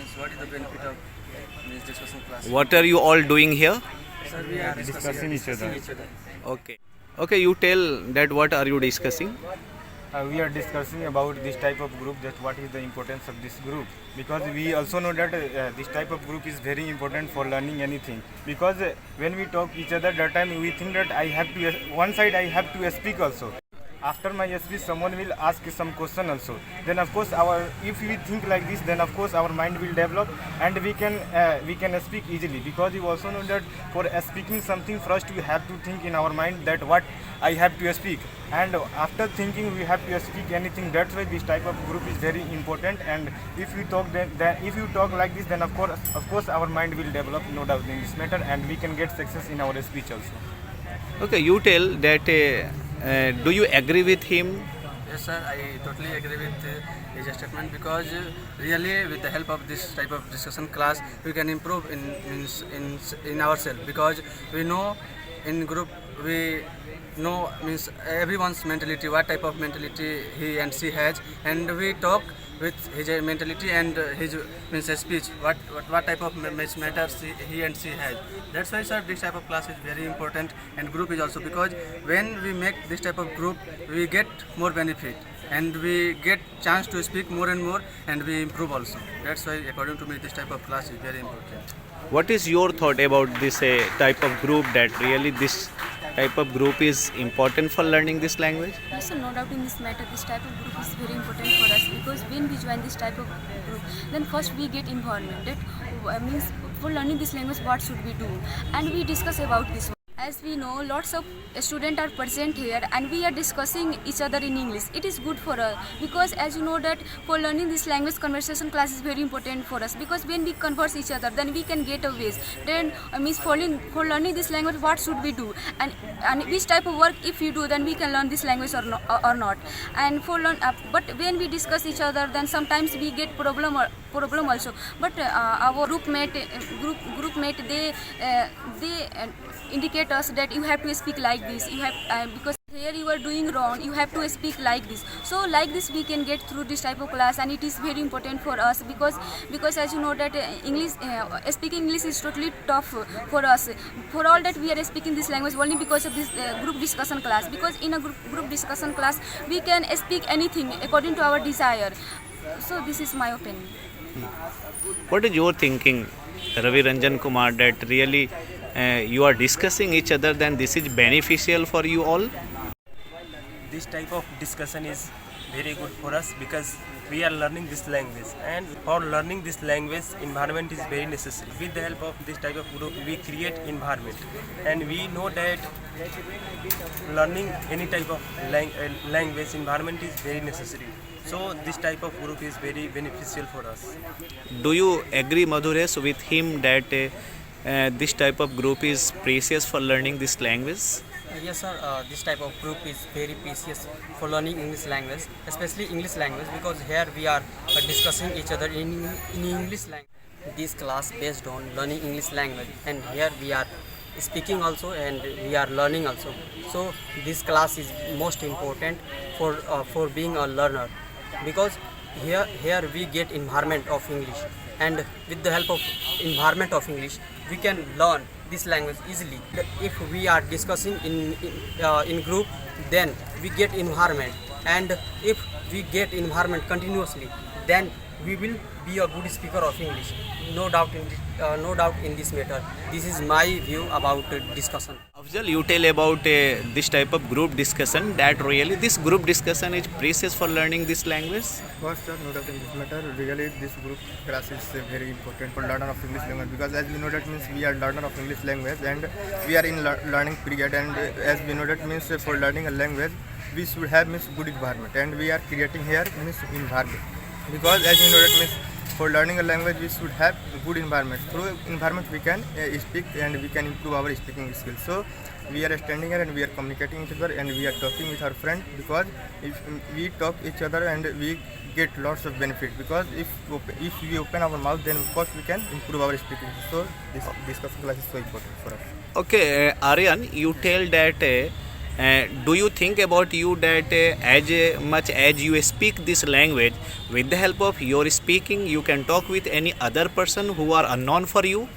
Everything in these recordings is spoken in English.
means what is the benefit of means discussion class? What are you all doing here? Sir, we are discussing each other. Okay. Okay, you tell that what are you discussing? We are discussing about this type of group, that what is the importance of this group, because we also know that this type of group is very important for learning anything, because when we talk each other that time we think that I have to one side I have to speak also. After my speech someone will ask some question also, then of course if we think like this, then of course our mind will develop and we can speak easily, because you also know that for speaking something first we have to think in our mind that what I have to speak, and after thinking we have to speak anything. That's why this type of group is very important, and if you talk if you talk like this, then of course our mind will develop, no doubt in this matter, and we can get success in our speech also. Okay, you tell that do you agree with him? Yes, sir, I totally agree with his statement, because really with the help of this type of discussion class we can improve in ourselves, because we know in group we know means everyone's mentality, what type of mentality he and she has, and we talk with his mentality and his means speech, what type of matters he and she has. That's why, sir, this type of class is very important, and group is also, because when we make this type of group we get more benefit and we get chance to speak more and more, and we improve also. That's why according to me this type of class is very important. What is your thought about this type of group, that really this type of group is important for learning this language? Yes, sir, no doubt in this matter, this type of group is very important for us, because when we join this type of group, then first we get involvement. That means for learning this language, what should we do? And we discuss about this. As we know, lots of students are present here and we are discussing each other in English. It is good for us, because as you know that for learning this language, conversation class is very important for us, because when we converse each other, then we can get a ways. Then means for learning this language, what should we do? And which type of work if you do, then we can learn this language or not. And but when we discuss each other, then sometimes we get problem also. But our group mate they indicate us that you have to speak like this, you have because here you are doing wrong, you have to speak like this. So like this we can get through this type of class, and it is very important for us, because as you know that speaking English is totally tough for us. For all that we are speaking this language only because of this group discussion class, because in a group discussion class we can speak anything according to our desire. So this is my opinion. What is your thinking, Ravi Ranjan Kumar, that really you are discussing each other, then this is beneficial for you all? This type of discussion is very good for us, because we are learning this language, and for learning this language environment is very necessary. With the help of this type of group we create environment, and we know that learning any type of language environment is very necessary. So this type of group is very beneficial for us. Do you agree, Madhuresh, with him that this type of group is precious for learning this language? Yes, sir. This type of group is very precious for learning English language, especially English language, because here we are discussing each other in English language. This class based on learning English language, and here we are speaking also and we are learning also. So this class is most important for being a learner, because here we get environment of English, and with the help of environment of English we can learn this language easily. If we are discussing in group, then we get environment, and if we get environment continuously, then we will be a good speaker of English. No doubt in this matter. This is my view about discussion. Afzal, you tell about this type of group discussion, that really this group discussion is precious for learning this language? Of course, sir, no doubt in this matter. Really, this group class is very important for learner of English language, because as we know that means we are learner of English language and we are in learning period, and as we know that means for learning a language we should have means good environment, and we are creating here means environment, because as we know that means for learning a language we should have good environment. Through environment we can speak and we can improve our speaking skills. So we are standing here and we are communicating each other and we are talking with our friend, because if we talk each other and we get lots of benefit, because if we open our mouth, then of course we can improve our speaking. So this discussion class is so important for us. Okay, Aryan, you tell that do you think about you that as much as you speak this language, with the help of your speaking, you can talk with any other person who are unknown for you?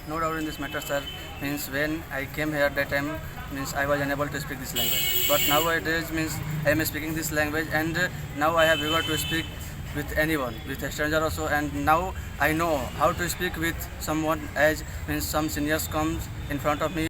No doubt in this matter, sir. Means when I came here that time, means I was unable to speak this language. But nowadays means I am speaking this language, and now I have eager to speak with anyone, with a stranger also. And now I know how to speak with someone as means some seniors comes in front of me.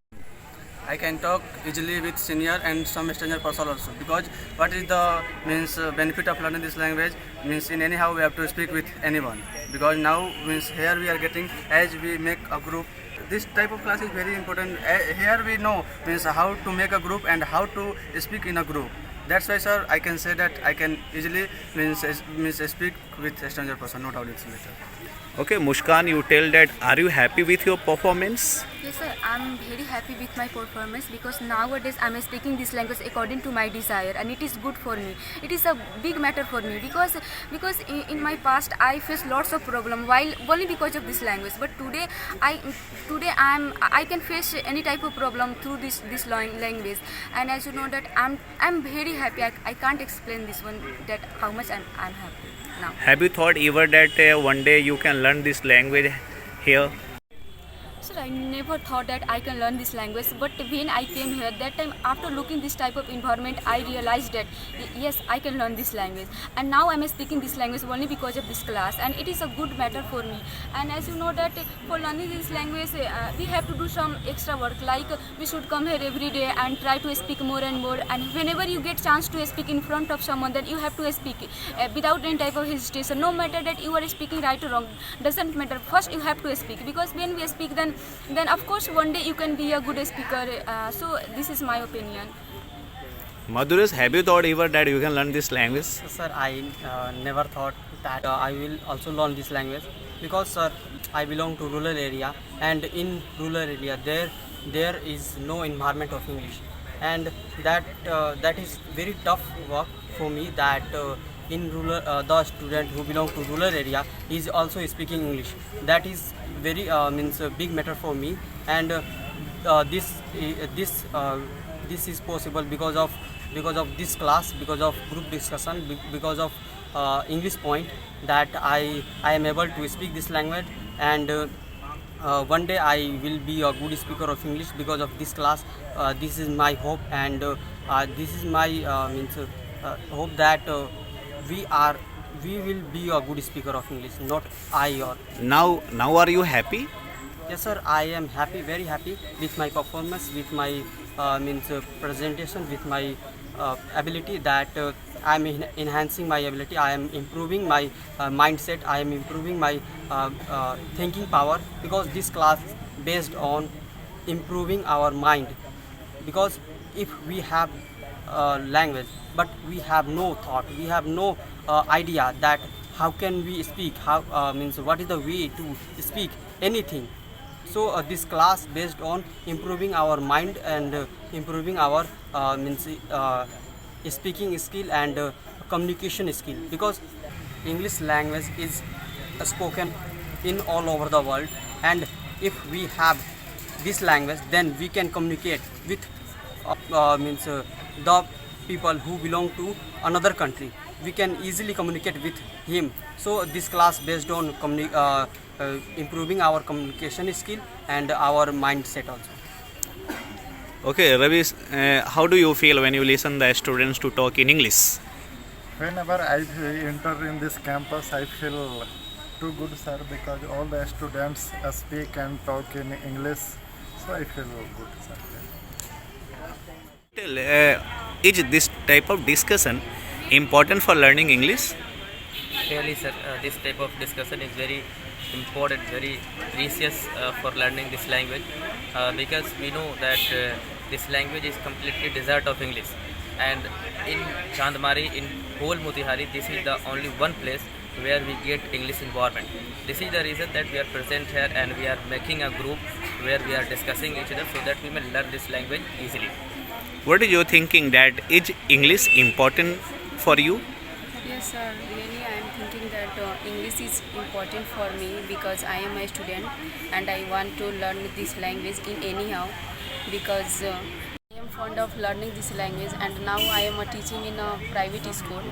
I can talk easily with senior and some stranger person also, because what is the means benefit of learning this language means in anyhow we have to speak with anyone, because now means here we are getting as we make a group. This type of class is very important. Here we know means how to make a group and how to speak in a group. That's why, sir, I can say that I can easily means speak with a stranger person, not only later. Okay, Muskan, you tell that are you happy with your performance? Yes, sir. I'm very happy with my performance because nowadays I'm speaking this language according to my desire, and it is good for me. It is a big matter for me because in my past I faced lots of problem while only because of this language. But today I can face any type of problem through this language, and as you know that I'm very happy. I can't explain this one that how much I'm happy now. Have you thought ever that one day you can learn this language here? Sir, I never thought that I can learn this language, but when I came here, that time after looking this type of environment, I realized that yes, I can learn this language. And now I am speaking this language only because of this class, and it is a good matter for me. And as you know that for learning this language, we have to do some extra work, like we should come here every day and try to speak more and more. And whenever you get chance to speak in front of someone, then you have to speak without any type of hesitation. No matter that you are speaking right or wrong, doesn't matter. First you have to speak, because when we speak, then of course one day you can be a good speaker. So this is my opinion. Madhuresh, have you thought ever that you can learn this language? Sir, I never thought that I will also learn this language because, sir, I belong to rural area, and in rural area there is no environment of English, and that is very tough work for me. That in rural, the student who belong to rural area is also speaking English. That is very means a big matter for me, and this is possible because of this class, because of group discussion, because of English point, that I am able to speak this language, and one day I will be a good speaker of English because of this class. This is my hope, and this is my hope that we will be a good speaker of English, not I or. Now are you happy? Yes, sir, I am happy, very happy with my performance, with my presentation, with my ability, that I am enhancing my ability, I am improving my mindset, I am improving my thinking power, because this class based on improving our mind. Because if we have language but we have no thought, we have no idea that how can we speak, how what is the way to speak anything. So this class based on improving our mind and improving our speaking skill and communication skill, because English language is spoken in all over the world, and if we have this language, then we can communicate with the people who belong to another country. We can easily communicate with him. So this class based on improving our communication skill and our mindset also. Okay, Ravi, how do you feel when you listen the students to talk in English? Whenever I enter in this campus, I feel too good, sir, because all the students speak and talk in English. So I feel good, sir. Is this type of discussion important for learning English? Really, sir, this type of discussion is very important, very precious for learning this language, because we know that this language is completely desert of English, and in Chandmari, in whole Motihari, this is the only one place where we get English environment. This is the reason that we are present here and we are making a group where we are discussing each other so that we may learn this language easily. What is your thinking, that is English important for you? Yes, sir. Really, I am thinking that English is important for me because I am a student and I want to learn this language in anyhow, because I am fond of learning this language, and now I am teaching in a private school,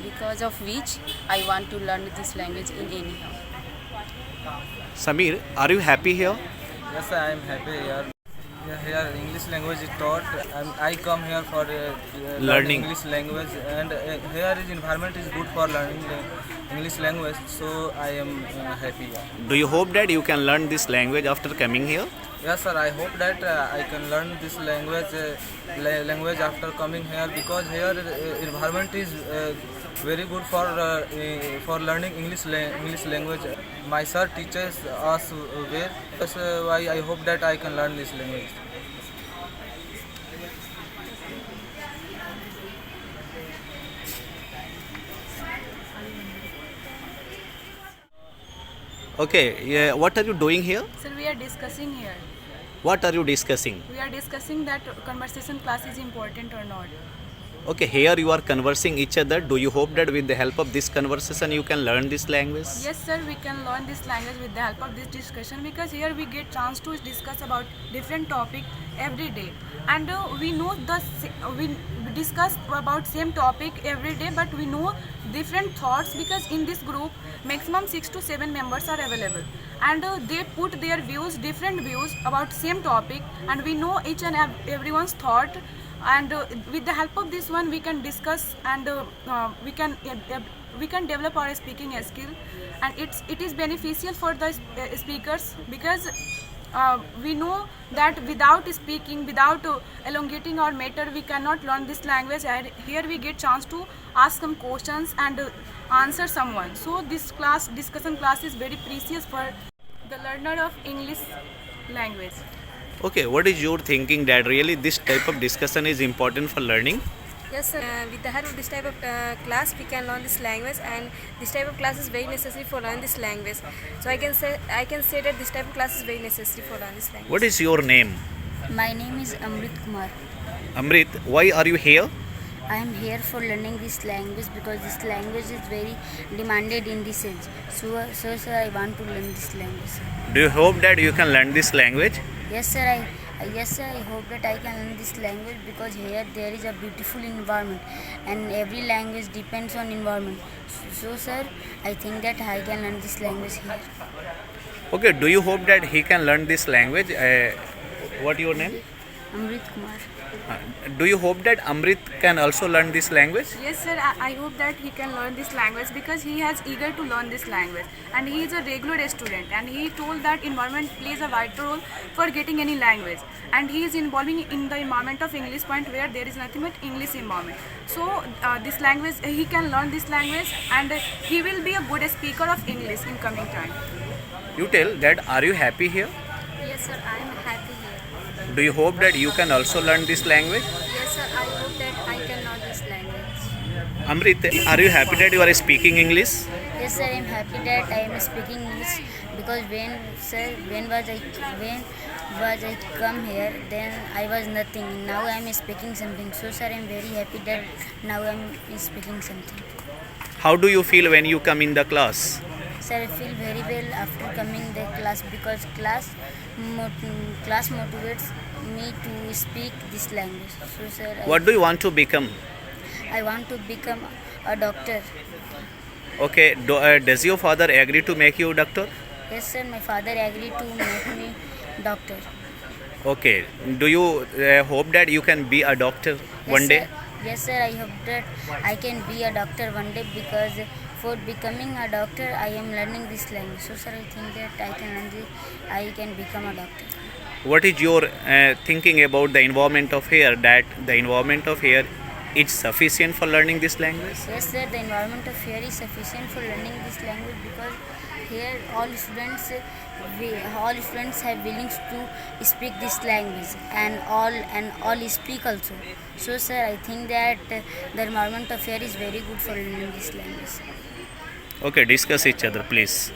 because of which I want to learn this language in anyhow. Samir, are you happy here? Yes, I am happy here. Here English language is taught, and I come here for learning English language, and here is environment is good for learning the English language, so I am happy here. Do you hope that you can learn this language after coming here? Yes, sir. I hope that I can learn this language after coming here, because here environment is very good for learning English language. My sir teaches us well. That's why I hope that I can learn this language. Okay, yeah, what are you doing here? Sir, we are discussing here. What are you discussing? We are discussing that conversation class is important or not. Okay, here you are conversing each other. Do you hope that with the help of this conversation you can learn this language? Yes, sir, we can learn this language with the help of this discussion, because here we get chance to discuss about different topic every day, and we know we discuss about same topic every day, but we know different thoughts, because in this group maximum 6 to 7 members are available, and they put their different views about same topic, and we know each and everyone's thought. And with the help of this one, we can discuss, and we can develop our speaking skill, and it is beneficial for the speakers, because we know that without speaking, without elongating our matter, we cannot learn this language. And here we get chance to ask some questions and answer someone. So this discussion class is very precious for the learner of English language. Okay, what is your thinking that really this type of discussion is important for learning? Yes, sir. With the help of this type of class, we can learn this language, and this type of class is very necessary for learning this language. So I can say that this type of class is very necessary for learning this language. What is your name? My name is Amrit Kumar. Amrit, why are you here? I am here for learning this language, because this language is very demanded in this age. So sir, I want to learn this language. Do you hope that you can learn this language? Yes, sir. I hope that I can learn this language, because here there is a beautiful environment, and every language depends on environment. So sir, I think that I can learn this language here. Okay, do you hope that he can learn this language? What your name? Amrit Kumar. Do you hope that Amrit can also learn this language? Yes, sir. I hope that he can learn this language, because he is eager to learn this language, and he is a regular student, and he told that environment plays a vital role for getting any language, and he is involving in the environment of English point, where there is nothing but English environment. So this language, he can learn this language, and he will be a good speaker of English in coming time. You tell that, are you happy here? Yes, sir. I am happy here. Do you hope that you can also learn this language? Yes, sir. I hope that I can learn this language. Amrit, are you happy that you are speaking English? Yes, sir. I am happy that I am speaking English, because when was I come here, then I was nothing. Now I am speaking something. So sir, I am very happy that now I am speaking something. How do you feel when you come in the class? Sir, I feel very well after coming the class, because class motivates me to speak this language. So sir, What do you want to become? I want to become a doctor. Okay, does your father agree to make you doctor? Yes sir, my father agreed to make me doctor. Okay, do you hope that you can be a doctor one day? Yes sir, I hope that I can be a doctor one day, because for becoming a doctor, I am learning this language. So sir, I think that I can become a doctor. What is your thinking about the environment of here, that the environment of here is sufficient for learning this language? Yes sir, the environment of here is sufficient for learning this language, because here all students have willing to speak this language, and all speak also. So sir, I think that the environment of here is very good for learning this language. Okay, discuss each other, please.